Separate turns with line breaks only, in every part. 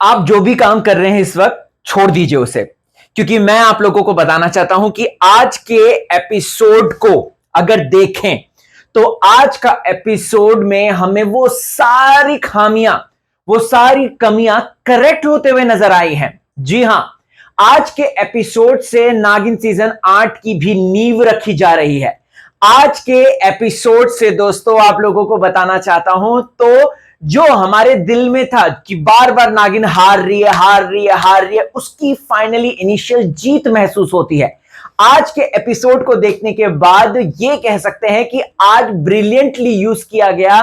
आप जो भी काम कर रहे हैं इस वक्त छोड़ दीजिए उसे, क्योंकि मैं आप लोगों को बताना चाहता हूं कि आज के एपिसोड को अगर देखें तो आज का एपिसोड में हमें वो सारी खामियां, वो सारी कमियां करेक्ट होते हुए नजर आई हैं। जी हां, आज के एपिसोड से नागिन सीजन 8 की भी नींव रखी जा रही है। आज के एपिसोड से दोस्तों आप लोगों को बताना चाहता हूं तो जो हमारे दिल में था कि बार बार नागिन हार रही है, हार रही है, हार रही है, उसकी फाइनली इनिशियल जीत महसूस होती है। आज के एपिसोड को देखने के बाद यह कह सकते हैं कि आज ब्रिलियंटली यूज किया गया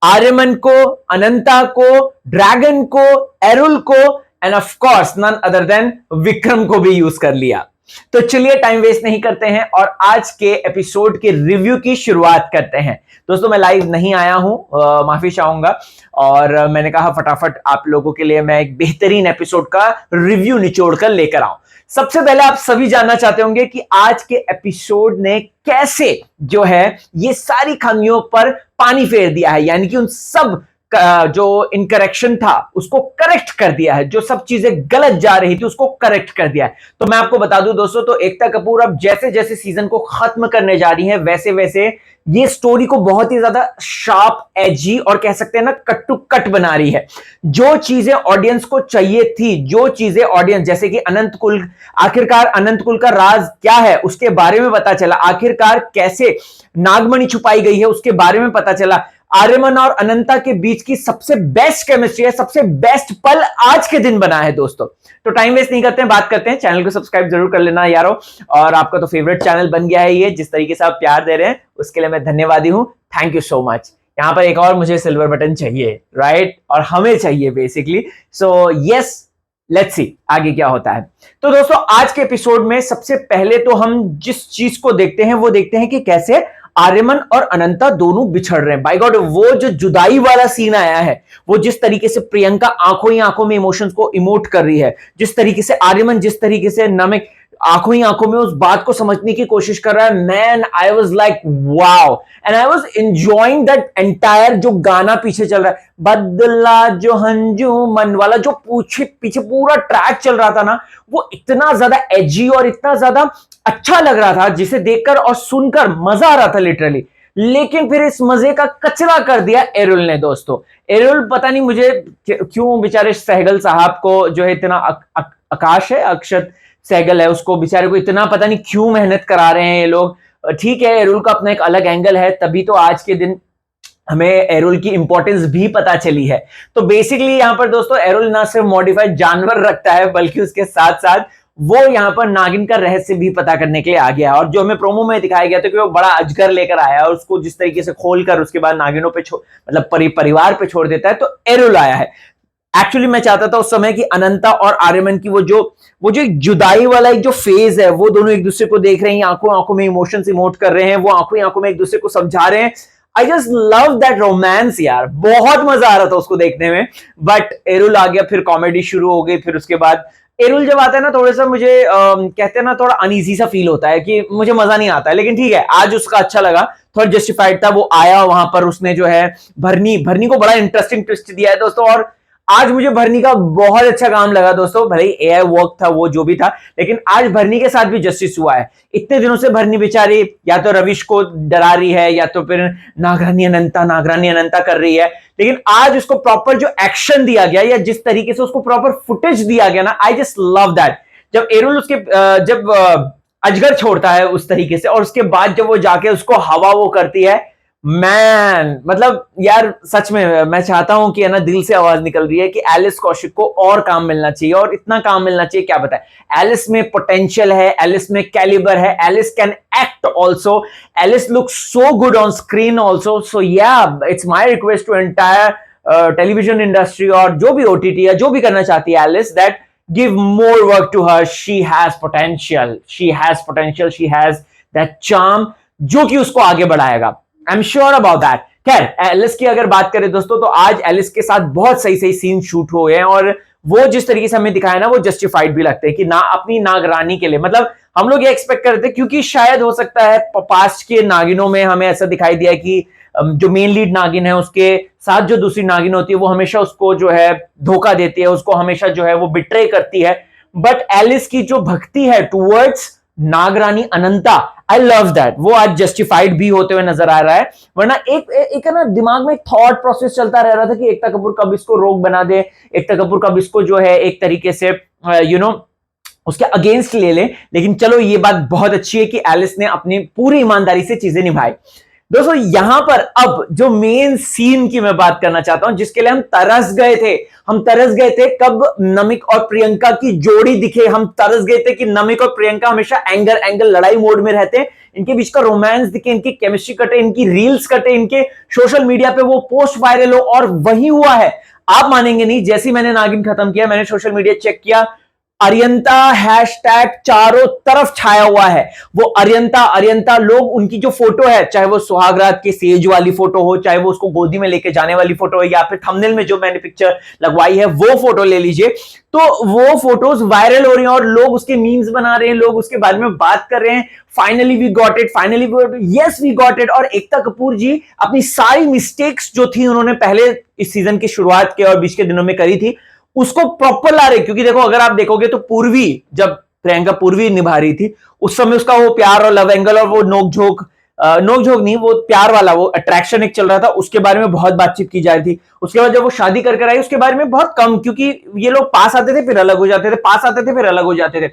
आर्यमन को, अनंता को, ड्रैगन को, एरुल को and of course none other than Vikram को भी यूज कर लिया। तो चलिए टाइम वेस्ट नहीं करते हैं और आज के एपिसोड के रिव्यू की शुरुआत करते हैं। दोस्तों मैं लाइव नहीं आया हूं, माफी चाहूंगा, और मैंने कहा फटाफट आप लोगों के लिए मैं एक बेहतरीन एपिसोड का रिव्यू निचोड़ कर लेकर आऊं। सबसे पहले आप सभी जानना चाहते होंगे कि आज के एपिसोड ने कैसे जो है ये सारी खामियों पर पानी फेर दिया है, यानी कि उन सब जो इनकरेक्शन था उसको करेक्ट कर दिया है, जो सब चीजें गलत जा रही थी उसको करेक्ट कर दिया है। तो मैं आपको बता दूं दोस्तों, तो एकता कपूर अब जैसे जैसे सीजन को खत्म करने जा रही है वैसे वैसे ये स्टोरी को बहुत ही ज्यादा शार्प, एजी और कह सकते हैं ना कट टू कट बना रही है। जो चीजें ऑडियंस को चाहिए थी, जो चीजें ऑडियंस, जैसे कि अनंत कुल, आखिरकार अनंत कुल का राज क्या है उसके बारे में पता चला, आखिरकार कैसे नागमणि छुपाई गई है उसके बारे में पता चला, आर्यमन और अनंता के बीच की सबसे बेस्ट केमिस्ट्री है, सबसे बेस्ट पल आज के दिन बना है दोस्तों। तो टाइम वेस्ट नहीं करते हैं, बात करते हैं। चैनल को सब्सक्राइब जरूर कर लेना यारो, और आपका तो फेवरेट चैनल बन गया है ये, जिस तरीके से आप प्यार दे रहे हैं उसके लिए मैं धन्यवादी हूं। Thank you so much. यहां पर एक और मुझे सिल्वर बटन चाहिए, राइट, और हमें चाहिए basically. So yes, let's see आगे क्या होता है। तो दोस्तों आज के एपिसोड में सबसे पहले तो हम जिस चीज को देखते हैं वो देखते हैं कि कैसे आर्यमन और अनंता दोनों बिछड़ रहे हैं। बाय गॉड, वो जो जुदाई वाला सीन आया है, वो जिस तरीके से प्रियंका आंखों ही आंखों में इमोशंस को इमोट कर रही है, जिस तरीके से आर्यमन जिस तरीके से नमक आंखों ही आंखों में उस बात को समझने की कोशिश कर रहा है, man I was like wow, and I was enjoying that entire जो गाना पीछे चल रहा है, बदला जो हंजुमन वाला जो पीछे पूरा ट्रैक चल रहा था ना, वो इतना ज्यादा एजी और इतना ज्यादा अच्छा लग रहा था, जिसे देखकर और सुनकर मजा आ रहा था लिटरली। लेकिन फिर इस मजे का कचरा कर दिया एरुल ने दोस्तों। एरुल पता नहीं मुझे क्यों बेचारे सहगल साहब को जो है इतना आकाश है, अक्षत सहगल है, उसको बेचारे को इतना पता नहीं क्यों मेहनत करा रहे हैं ये लोग। ठीक है, एरुल का अपना एक अलग एंगल है, तभी तो आज के दिन हमें एरुल की इंपॉर्टेंस भी पता चली है। तो बेसिकली यहां पर दोस्तों एरुल ना सिर्फ मॉडिफाइड जानवर रखता है, बल्कि उसके साथ साथ वो यहां पर नागिन का रहस्य भी पता करने के लिए आ गया। और जो हमें प्रोमो में दिखाया गया था कि वो बड़ा अजगर लेकर आया और उसको जिस तरीके से खोलकर उसके बाद नागिनों पे मतलब परिवार पे छोड़ देता है, तो एरुल आया है। एक्चुअली मैं चाहता था उस समय कि अनंता और आर्यमन की वो जो एक जुदाई वाला एक जो फेज है, वो दोनों एक दूसरे को देख रहे हैं, आंखों आंखों में इमोशंस इमोट कर रहे हैं, वो आंखों ही आंखों में एक दूसरे को समझा रहे हैं। I just love that romance यार, बहुत मजा आ रहा था उसको देखने में। बट एरुल आ गया, फिर कॉमेडी शुरू हो गई। फिर उसके बाद एरुल जब आता है ना, थोड़ा सा मुझे कहते हैं ना, थोड़ा अनईजी सा फील होता है कि मुझे मजा नहीं आता है, लेकिन ठीक है आज उसका अच्छा लगा, थोड़ा जस्टिफाइड था। वो आया वहां पर, उसने जो है भरनी को बड़ा इंटरेस्टिंग ट्विस्ट दिया है दोस्तों, और आज मुझे भरनी का बहुत अच्छा काम लगा दोस्तों। भले ही एआई वर्क था, वो जो भी था, लेकिन आज भरनी के साथ भी जस्टिस हुआ है। इतने दिनों से भरनी बेचारी या तो रविश को डरा रही है या तो फिर नागरानी अनंता कर रही है, लेकिन आज उसको प्रॉपर जो एक्शन दिया गया या जिस तरीके से उसको प्रॉपर फुटेज दिया गया ना, आई जस्ट लव दैट। जब एरुल उसके जब अजगर छोड़ता है उस तरीके से, और उसके बाद जब वो जाके उसको हवा वो करती है, मैन मतलब यार सच में मैं चाहता हूं कि है ना, दिल से आवाज निकल रही है कि एलिस कौशिक को और काम मिलना चाहिए, और इतना काम मिलना चाहिए क्या बताए। एलिस में पोटेंशियल है, एलिस में कैलिबर है, Alice can act also, Alice looks so good on screen also. So yeah it's my request to entire television industry और जो भी ओटीटी या जो भी करना चाहती है Alice, that give more work to her. She has potential, she has that charm जो कि उसको आगे बढ़ाएगा। I'm sure about that. खैर एलिस की अगर बात करें दोस्तों, तो आज एलिस के साथ बहुत सही सही सीन शूट हुए हैं, और वो जिस तरीके से हमें दिखाया ना, वो जस्टिफाइड भी लगते हैं कि ना अपनी नागरानी के लिए, मतलब हम लोग ये एक्सपेक्ट करते हैं, क्योंकि शायद हो सकता है पास्ट के नागिनों में हमें ऐसा दिखाई दिया कि जो मेन लीड नागिन है उसके साथ जो दूसरी नागिन होती है वो हमेशा उसको जो है धोखा देती है, उसको हमेशा जो है वो बिट्रे करती है। बट एलिस की जो भक्ति है towards Nagrani Ananta, I love that, वो आज जस्टिफाइड भी होते हुए नजर आ रहा है। वरना एक ना दिमाग में एक थॉट प्रोसेस चलता रह रहा था कि एकता कपूर कब इसको रोक बना दे, एकता कपूर कब इसको जो है एक तरीके से उसके अगेंस्ट ले ले। लेकिन चलो ये बात बहुत अच्छी है कि एलिस ने अपनी पूरी ईमानदारी से चीजें निभाई। दोस्तों यहां पर अब जो मेन सीन की मैं बात करना चाहता हूं, जिसके लिए हम तरस गए थे कब नमिक और प्रियंका की जोड़ी दिखे। हम तरस गए थे कि नमिक और प्रियंका हमेशा एंगर लड़ाई मोड में रहते, इनके बीच का रोमांस दिखे, इनकी केमिस्ट्री कटे, इनकी रील्स कटे, इनके सोशल मीडिया पे वो पोस्ट वायरल हो, और वही हुआ है। आप मानेंगे नहीं, जैसे मैंने नागिन खत्म किया मैंने सोशल मीडिया चेक किया, अरियंता हैशटैग चारों तरफ छाया हुआ है। वो अरियंता लोग, उनकी जो फोटो है, चाहे वो सुहागरात के सेज वाली फोटो हो, चाहे वो उसको गोदी में लेके जाने वाली फोटो हो, या फिर थंबनेल में जो मैंने पिक्चर लगवाई है वो फोटो ले लीजिए, तो वो फोटोज वायरल हो रही हैं और लोग उसके मीम्स बना रहे हैं, लोग उसके बारे में बात कर रहे हैं। Finally we got it, yes we got it. और एकता कपूर जी अपनी सारी मिस्टेक्स जो थी उन्होंने पहले इस सीजन की शुरुआत के और बीच के दिनों में करी थी, उसको प्रॉपर ला रहे। क्योंकि देखो अगर आप देखोगे तो पूर्वी, जब प्रियंका पूर्वी निभा रही थी उस समय उसका वो प्यार और लव एंगल और वो नोकझोंक नहीं, वो प्यार वाला वो अट्रैक्शन एक चल रहा था, उसके बारे में बहुत बातचीत की जा रही थी। उसके बाद जब वो शादी कर आई उसके बारे में बहुत कम, क्योंकि ये लोग पास आते थे फिर अलग हो जाते थे, पास आते थे फिर अलग हो जाते थे।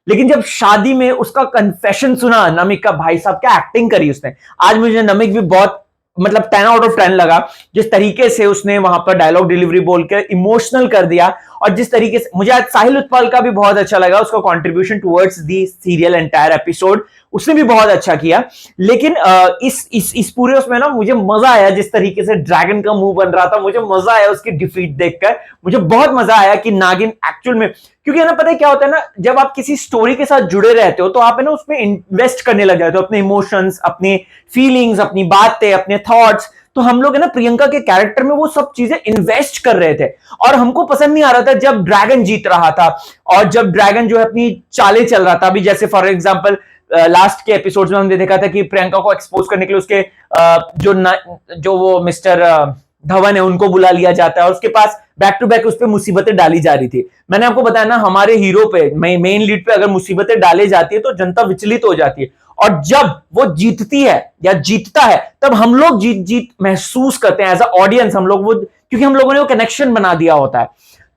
लेकिन जब शादी में उसका कन्फेशन सुना नमिक का, भाई साहब क्या एक्टिंग करी उसने। आज मुझे नमिक भी बहुत मतलब 10 आउट ऑफ 10 लगा, जिस तरीके से उसने वहां पर डायलॉग डिलीवरी बोल के इमोशनल कर दिया। और जिस तरीके से मुझे आज साहिल उत्पल का भी बहुत अच्छा लगा, उसका contribution towards the serial entire episode, उसने भी बहुत अच्छा किया। लेकिन इस पूरे उसमें ना मुझे मजा आया जिस तरीके से ड्रैगन का मुंह बन रहा था, मुझे मजा आया उसकी डिफीट देखकर, मुझे बहुत मजा आया कि नागिन एक्चुअल में, क्योंकि ना पता है क्या होता है ना, जब आप किसी स्टोरी के साथ जुड़े रहते हो तो आप है ना उसमें इन्वेस्ट करने लग जाते हो, अपने इमोशंस, अपनी फीलिंग्स, अपनी बातें, अपने थॉट्स। तो हम लोग है ना प्रियंका के कैरेक्टर में वो सब चीजें इन्वेस्ट कर रहे थे, और हमको पसंद नहीं आ रहा था जब ड्रैगन जीत रहा था और जब ड्रैगन जो है अपनी चालें चल रहा था। अभी जैसे फॉर एग्जांपल लास्ट के एपिसोड्स में हमने देखा था कि प्रियंका को एक्सपोज करने के लिए उसके जो वो मिस्टर धवन है उनको बुला लिया जाता है, और उसके पास बैक टू बैक उस पर मुसीबतें डाली जा रही थी। मैंने आपको बताया ना, हमारे हीरो पे, मेन लीड पे अगर मुसीबतें डाली जाती है तो जनता विचलित हो जाती है, और जब वो जीतती है या जीतता है तब हम लोग जीत महसूस करते हैं एज अ ऑडियंस। हम लोग वो, क्योंकि हम लोगों ने वो कनेक्शन बना दिया होता है।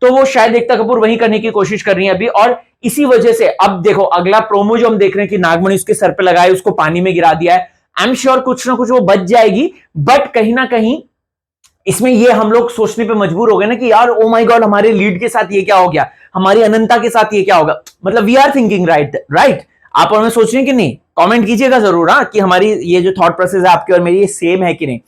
तो वो शायद एकता कपूर वही करने की कोशिश कर रही है अभी, और इसी वजह से अब देखो अगला प्रोमो जो हम देख रहे हैं कि नागमणि उसके सर पे लगाए, उसको पानी में गिरा दिया है। आई एम श्योर कुछ ना कुछ वो बच जाएगी, बट कहीं ना कहीं इसमें ये हम लोग सोचने पे मजबूर हो गए ना कि यार ओ माय गॉड, हमारे लीड के साथ ये क्या हो गया, हमारी अनंता के साथ ये क्या होगा। मतलब वी आर थिंकिंग राइट। आप और मैं सोच रहे हैं कि नहीं, कमेंट कीजिएगा जरूर कि हमारी ये जो थॉट प्रोसेस है आपकी और मेरी ये सेम है कि नहीं।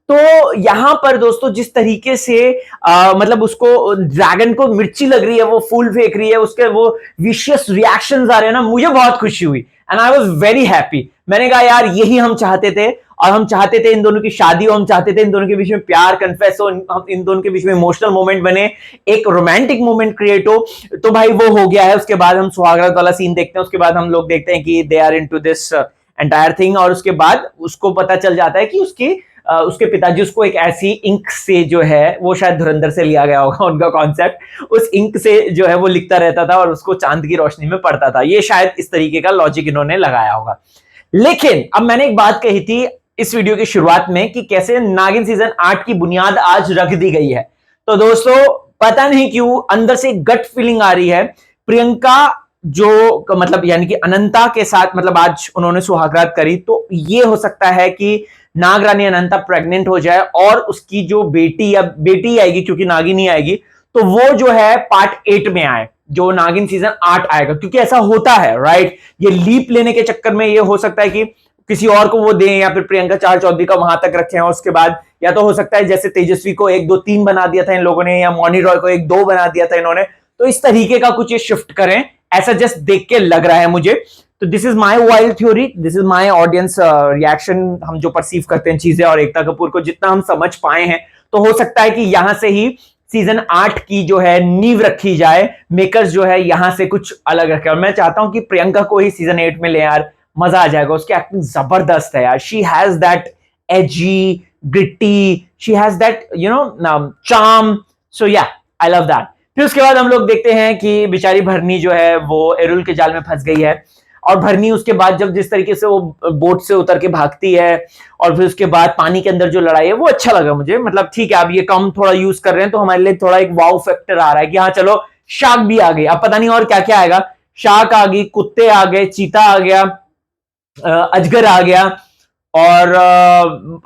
तो यहां पर दोस्तों जिस तरीके से मतलब उसको ड्रैगन को मिर्ची लग रही है, वो फूल फेंक रही है, उसके वो विशियस रिएक्शंस आ रहे हैं ना, मुझे बहुत खुशी हुई and I was very happy. मैंने कहा यार यही हम चाहते थे, और हम चाहते थे इन दोनों की शादी हो, हम चाहते थे इन दोनों के बीच में प्यार कन्फेस हो, इन दोनों के बीच में इमोशनल मोमेंट बने, एक रोमांटिक मोमेंट क्रिएट हो। तो भाई वो हो गया है। उसके बाद हम सुहागरात वाला सीन देखते हैं, उसके बाद हम लोग देखते हैं कि they are into this entire thing, और उसके बाद उसको पता चल जाता है कि उसके पिताजी उसको एक ऐसी इंक से जो है, वो शायद धुरंधर से लिया गया होगा उनका कॉन्सेप्ट, उस इंक से जो है वो लिखता रहता था और उसको चांद की रोशनी में पड़ता था। ये शायद इस तरीके का लॉजिक इन्होंने लगाया होगा। लेकिन अब मैंने एक बात कही थी इस वीडियो की शुरुआत में कि कैसे नागिन सीजन 8 की बुनियाद आज रख दी गई है। तो दोस्तों पता नहीं क्यों अंदर से गट फीलिंग आ रही है, प्रियंका जो मतलब यानी कि अनंता के साथ, मतलब आज उन्होंने सुहागरात करी, तो ये हो सकता है कि नागरानी अनंता प्रेग्नेंट हो जाए और उसकी जो बेटी आएगी, क्योंकि नागिन ही आएगी, तो वो जो है पार्ट 8 में आए, जो नागिन सीजन 8 आएगा। क्योंकि ऐसा होता है राइट, ये लीप लेने के चक्कर में ये हो सकता है कि किसी और को वो दें, या फिर प्रियंका चार चौधरी का वहां तक रखें, और उसके बाद या तो हो सकता है जैसे तेजस्वी को 1 2 3 बना दिया था इन लोगों ने, या मौनी रॉय को 1 2 बना दिया था इन्होंने, तो इस तरीके का कुछ ये शिफ्ट करें, ऐसा जस्ट देख के लग रहा है मुझे। तो this is my wild theory, this is my audience reaction, हम जो परसीव करते हैं चीजें, और एकता कपूर को जितना हम समझ पाए हैं, तो हो सकता है कि यहां से ही सीजन 8 की जो है नींव रखी जाए, मेकर्स जो है यहां से कुछ अलग रखे। और मैं चाहता हूं कि प्रियंका को ही सीजन 8 में ले यार, मजा आ जाएगा, उसकी एक्टिंग जबरदस्त है यार, she has that edgy, gritty. She has that, charm. So yeah, I love that. फिर उसके बाद हम लोग देखते हैं कि बेचारी भरनी जो है वो एरुल के जाल में फंस गई है, और भरनी उसके बाद जब जिस तरीके से वो बोट से उतर के भागती है, और फिर उसके बाद पानी के अंदर जो लड़ाई है वो अच्छा लगा मुझे. मतलब ठीक है, अब ये कम थोड़ा यूज कर रहे हैं तो हमारे लिए थोड़ा एक वाव फैक्टर आ रहा है कि हाँ चलो शार्क भी आ गई. अब पता नहीं और क्या क्या आएगा. शार्क आ गई, कुत्ते आ गए, चीता आ गया, अजगर आ गया, और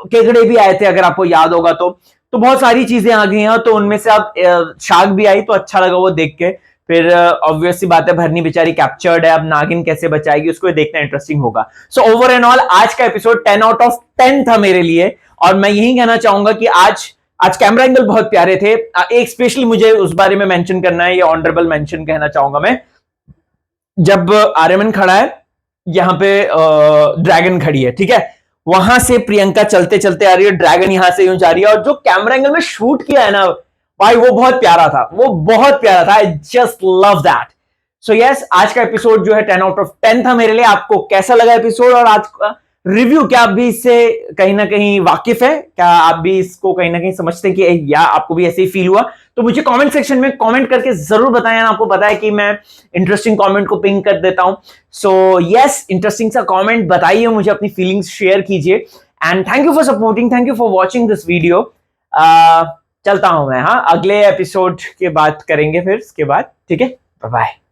केकड़े भी आए थे अगर आपको याद होगा तो बहुत सारी चीजें आ गई हैं. तो उनमें से अब शार्क भी आई तो अच्छा लगा वो देख के. फिर ऑब्वियस सी बात है, भरनी बेचारी कैप्चर्ड है, अब नागिन कैसे बचाएगी उसको देखना इंटरेस्टिंग होगा. सो ओवर एंड ऑल आज का एपिसोड 10 आउट ऑफ 10 था मेरे लिए. और मैं यही कहना चाहूंगा कि आज कैमरा एंगल बहुत प्यारे थे. एक स्पेशली मुझे उस बारे में मेंशन करना है, ये ऑनरेबल मेंशन कहना चाहूंगा मैं. जब आर्यमन खड़ा है, यहां पे ड्रैगन खड़ी है, ठीक है, वहां से प्रियंका चलते चलते आ रही है, ड्रैगन यहां से यूं जा रही है, और जो कैमरा एंगल में शूट किया है ना भाई, वो बहुत प्यारा था, वो बहुत प्यारा था. I just love that. So yes, आज का एपिसोड जो है 10 आउट ऑफ 10 था मेरे लिए. आपको कैसा लगा एपिसोड और आज का रिव्यू? क्या आप भी इससे कहीं ना कहीं वाकिफ है? क्या आप भी इसको कहीं ना कहीं समझते हैं कि या आपको भी ऐसे ही फील हुआ? तो मुझे कमेंट सेक्शन में कमेंट करके जरूर बताएं. आपको पता है कि मैं इंटरेस्टिंग कमेंट को पिंग कर देता हूं. सो यस, इंटरेस्टिंग सा कमेंट बताइए, मुझे अपनी फीलिंग्स शेयर कीजिए. And thank you for supporting, thank you for watching this video. चलता हूं मैं. हाँ, अगले एपिसोड के बात करेंगे फिर इसके बाद. ठीक है, बाय बाय.